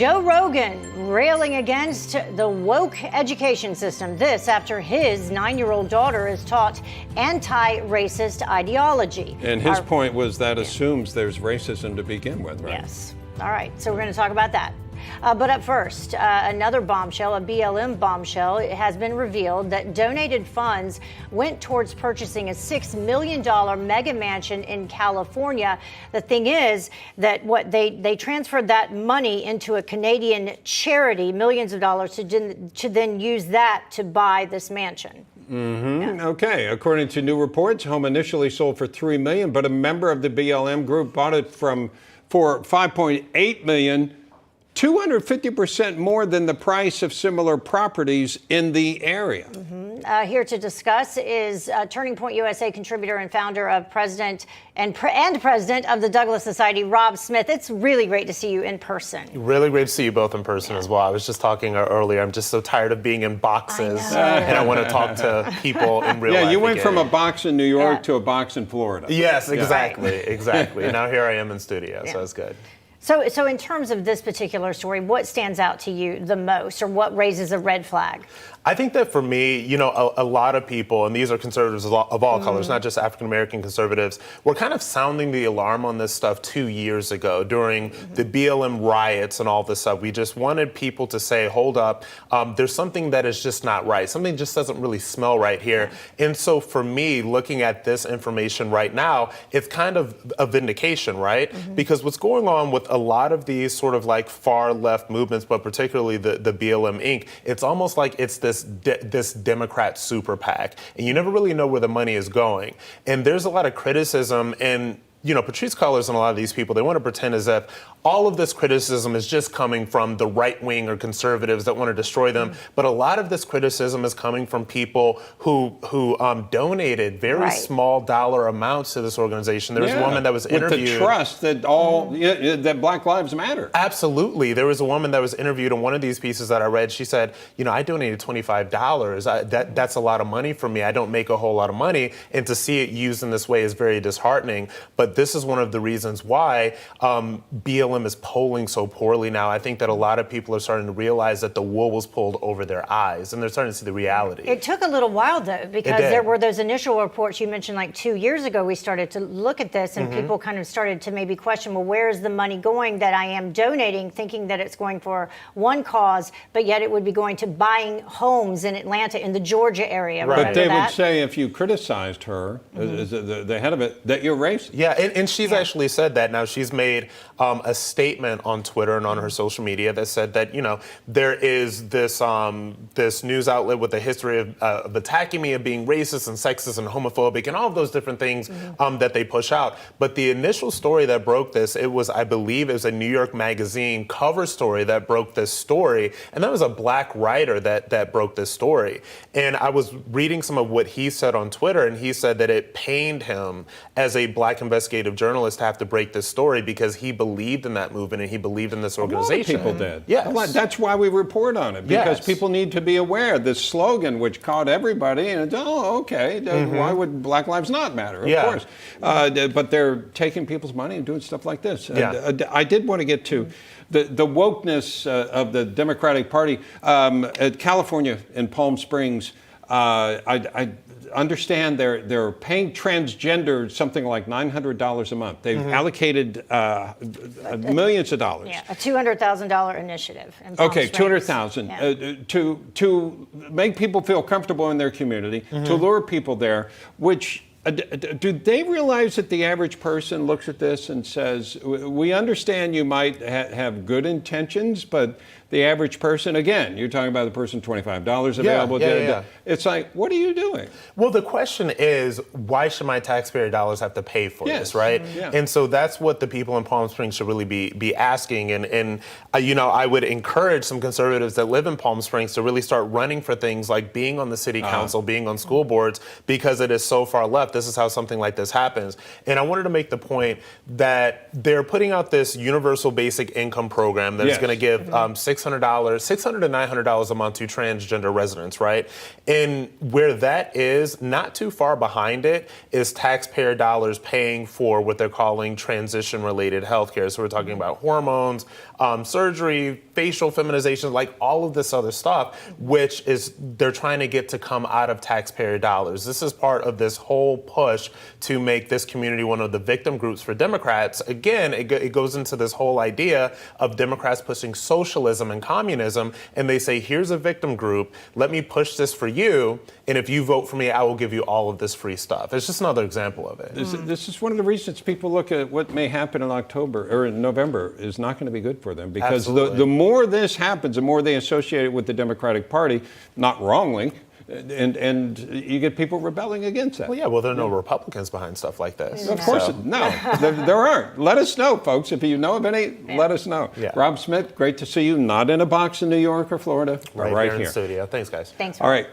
Joe Rogan railing against the woke education system. This after his 9-year-old daughter is taught anti-racist ideology. And his point was that assumes there's racism to begin with, right? Yes. All right. So we're going to talk about that. But up first, another bombshell, a BLM bombshell. It has been revealed that donated funds went towards purchasing a $6 million mega mansion in California. The thing is that they transferred that money into a Canadian charity, millions of dollars, to then use that to buy this mansion. Yeah. Okay. According to new reports, home initially sold for $3 million, but a member of the BLM group bought it for $5.8 million. 250% more than the price of similar properties in the area. Here to discuss is Turning Point USA contributor and founder of president of the Douglas Society, Rob Smith. It's really great to see you in person. Really great to see you both in person as well. I was just talking earlier. I'm just so tired of being in boxes, and I want to talk to people in real life. Yeah, you went again. from a box in New York to a box in Florida. Yes, exactly, exactly. Now here I am in studio, so it's good. So in terms of this particular story, what stands out to you the most, or what raises a red flag? I think that for me, you know, a lot of people, and these are conservatives of all colors, not just African-American conservatives, were kind of sounding the alarm on this stuff 2 years ago during the BLM riots and all this stuff. We just wanted people to say, hold up, there's something that is just not right. Something just doesn't really smell right here. And so for me, looking at this information right now, it's kind of a vindication, right? Because what's going on with a lot of these sort of like far left movements, but particularly the BLM Inc., it's almost like it's this Democrat super PAC, and you never really know where the money is going. And there's a lot of criticism, and you know, Patrisse Cullors and a lot of these people, they want to pretend as if all of this criticism is just coming from the right wing or conservatives that want to destroy them. But a lot of this criticism is coming from people who donated very small dollar amounts to this organization. There was a woman that was interviewed. With the trust that that Black Lives Matter. Absolutely. There was a woman that was interviewed in one of these pieces that I read. She said, you know, I donated $25. That's a lot of money for me. I don't make a whole lot of money. And to see it used in this way is very disheartening. But this is one of the reasons why BLM is polling so poorly now. I think that a lot of people are starting to realize that the wool was pulled over their eyes, and they're starting to see the reality. It took a little while, though, because there were those initial reports you mentioned, like 2 years ago, we started to look at this, and people kind of started to maybe question, well, where is the money going that I am donating, thinking that it's going for one cause, but yet it would be going to buying homes in Atlanta, in the Georgia area. Right. But they would say if you criticized her, as the head of it, that you're racist. Yeah, and she's actually said that. Now, she's made a statement on Twitter and on her social media that said that, you know, there is this this news outlet with a history of attacking me, of being racist and sexist and homophobic and all of those different things that they push out. But the initial story that broke this, it was, I believe, it was a New York Magazine cover story that broke this story. And that was a black writer that broke this story. And I was reading some of what he said on Twitter, and he said that it pained him as a black investigative journalist to have to break this story because he believed in that movement and he believed in this organization. A lot of people did. Yes. That's why we report on it, because people need to be aware. This slogan, which caught everybody, and it's, why would Black Lives not matter? Of course. But they're taking people's money and doing stuff like this. I did want to get to the wokeness of the Democratic Party. California in Palm Springs, I understand they're paying transgender something like $900 a month. They've allocated millions of dollars. Yeah, a $200,000 initiative. Okay, $200,000 to make people feel comfortable in their community, to lure people there. Which do they realize that the average person looks at this and says, "We understand you might have good intentions, but." The average person, again, you're talking about the person $25 available. It's like, what are you doing? Well, the question is, why should my taxpayer dollars have to pay for this, right? And so that's what the people in Palm Springs should really be asking. And you know, I would encourage some conservatives that live in Palm Springs to really start running for things like being on the city council, being on school boards, because it is so far left. This is how something like this happens. And I wanted to make the point that they're putting out this universal basic income program that is going to give $600 to $900 a month to transgender residents, right? And where that is, not too far behind it, is taxpayer dollars paying for what they're calling transition-related health care. So we're talking about hormones, surgery, facial feminization, like all of this other stuff, which is they're trying to get to come out of taxpayer dollars. This is part of this whole push to make this community one of the victim groups for Democrats. Again, it goes into this whole idea of Democrats pushing socialism and communism, and they say, here's a victim group, let me push this for you, and if you vote for me, I will give you all of this free stuff. It's just another example of it. This is one of the reasons people look at what may happen in October or in November is not going to be good for them, because the more this happens, the more they associate it with the Democratic Party, not wrongly, and you get people rebelling against that. Well, yeah, there are no Republicans behind stuff like this. Of course, no, there aren't. Let us know, folks. If you know of any, let us know. Yeah. Rob Smith, great to see you. Not in a box in New York or Florida, right here in the studio. Thanks, guys. Thanks. All right.